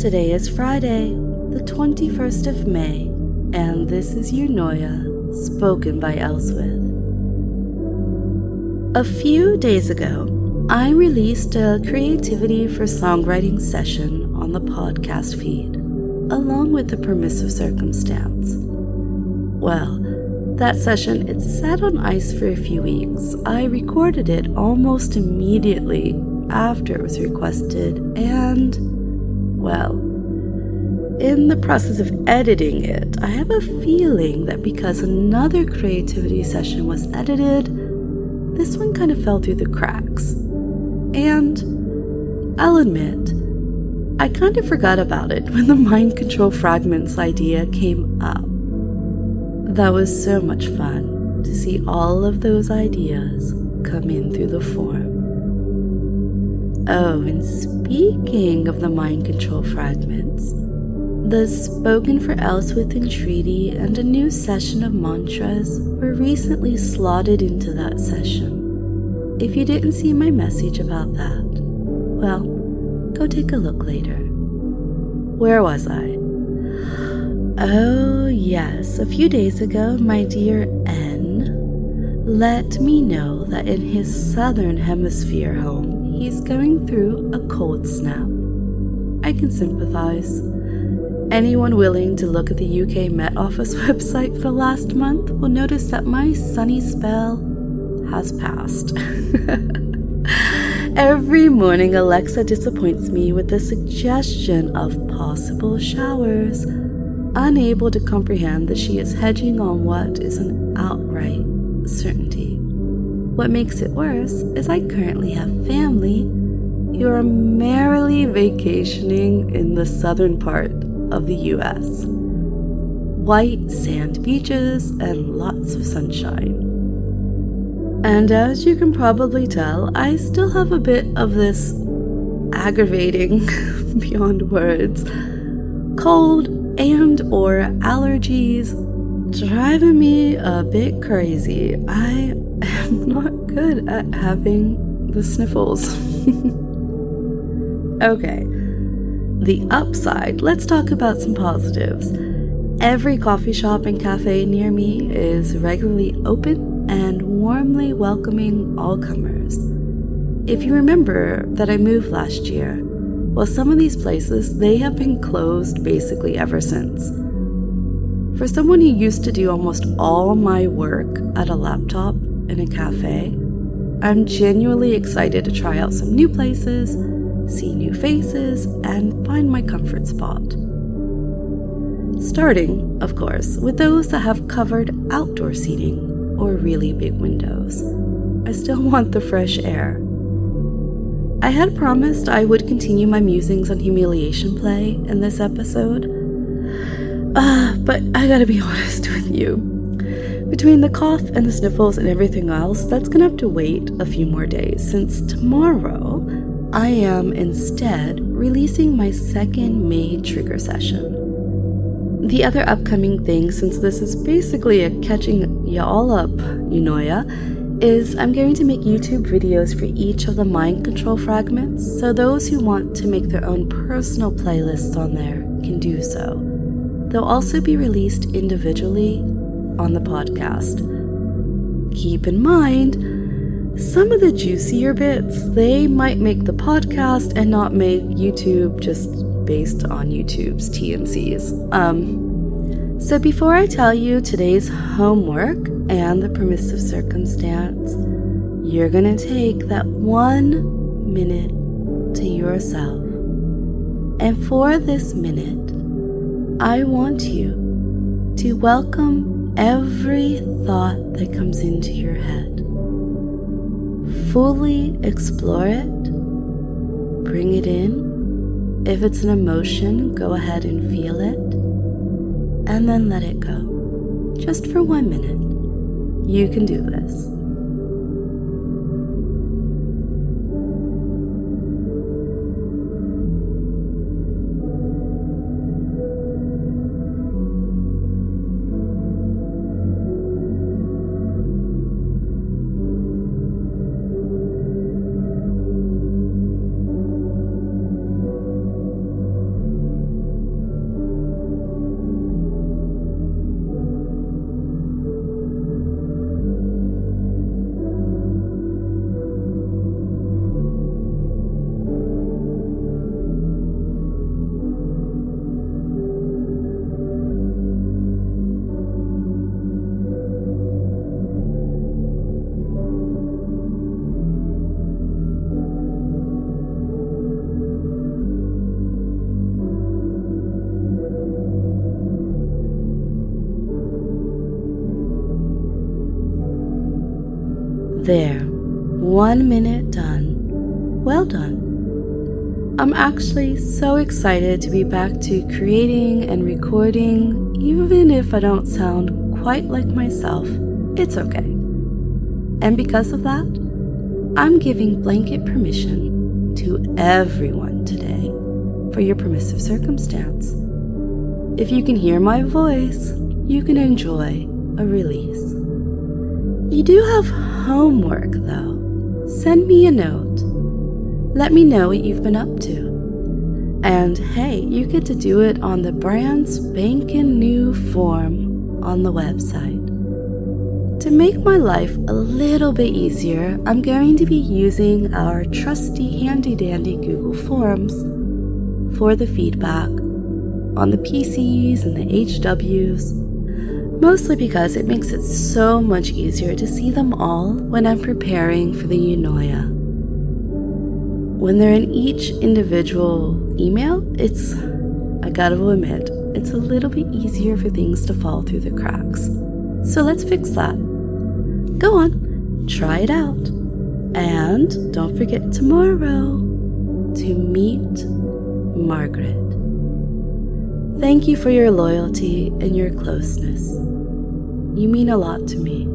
Today is Friday, the 21st of May, and this is Eunoia, spoken by Elswyth. A few days ago, I released a creativity for songwriting session on the podcast feed, along with the permissive circumstance. Well, that session, it sat on ice for a few weeks. I recorded it almost immediately after it was requested, and, well, in the process of editing it, I have a feeling that because another creativity session was edited, this one kind of fell through the cracks. And I'll admit, I kind of forgot about it when the mind control fragments idea came up. That was so much fun to see all of those ideas come in through the form. Oh, and speaking of the mind control fragments, the Spoken for Elswyth entreaty and a new session of mantras were recently slotted into that session. If you didn't see my message about that, well, go take a look later. Where was I? Oh yes, a few days ago, my dear N let me know that in his southern hemisphere home, he's going through a cold snap. I can sympathize. Anyone willing to look at the UK Met Office website for the last month will notice that my sunny spell has passed. Every morning, Alexa disappoints me with the suggestion of possible showers, unable to comprehend that she is hedging on what is an outright certainty. What makes it worse is I currently have family who are merrily vacationing in the southern part of the US. White sand beaches and lots of sunshine. And as you can probably tell, I still have a bit of this aggravating, beyond words, cold and or allergies driving me a bit crazy. I am not good at having the sniffles. Okay, the upside. Let's talk about some positives. Every coffee shop and cafe near me is regularly open and warmly welcoming all comers. If you remember that I moved last year, well, some of these places, they have been closed basically ever since. For someone who used to do almost all my work at a laptop in a cafe, I'm genuinely excited to try out some new places, see new faces, and find my comfort spot. Starting, of course, with those that have covered outdoor seating or really big windows. I still want the fresh air. I had promised I would continue my musings on humiliation play in this episode, but I gotta be honest with you. Between the cough and the sniffles and everything else, that's gonna have to wait a few more days, since tomorrow I am instead releasing my second May trigger session. The other upcoming thing, since this is basically a catching ya all up Eunoia, is I'm going to make YouTube videos for each of the mind control fragments, so those who want to make their own personal playlists on there can do so. They'll also be released individually on the podcast. Keep in mind, some of the juicier bits, they might make the podcast and not make YouTube just based on YouTube's T&Cs. So before I tell you today's homework and the permissive circumstance, you're gonna take that 1 minute to yourself. And for this minute, I want you to welcome every thought that comes into your head. Fully explore it, bring it in. If it's an emotion, go ahead and feel it, and then let it go. Just for 1 minute. You can do this. There, 1 minute done. Well done. I'm actually so excited to be back to creating and recording, even if I don't sound quite like myself. It's okay. And because of that, I'm giving blanket permission to everyone today for your permissive circumstance. If you can hear my voice, you can enjoy a release. You do have homework though. Send me a note. Let me know what you've been up to. And hey, you get to do it on the brand spanking new form on the website. To make my life a little bit easier, I'm going to be using our trusty handy-dandy Google Forms for the feedback on the PCs and the HWs, mostly because it makes it so much easier to see them all when I'm preparing for the Eunoia. When they're in each individual email, I gotta admit, it's a little bit easier for things to fall through the cracks. So let's fix that. Go on, try it out. And don't forget tomorrow to meet Margaret. Thank you for your loyalty and your closeness. You mean a lot to me.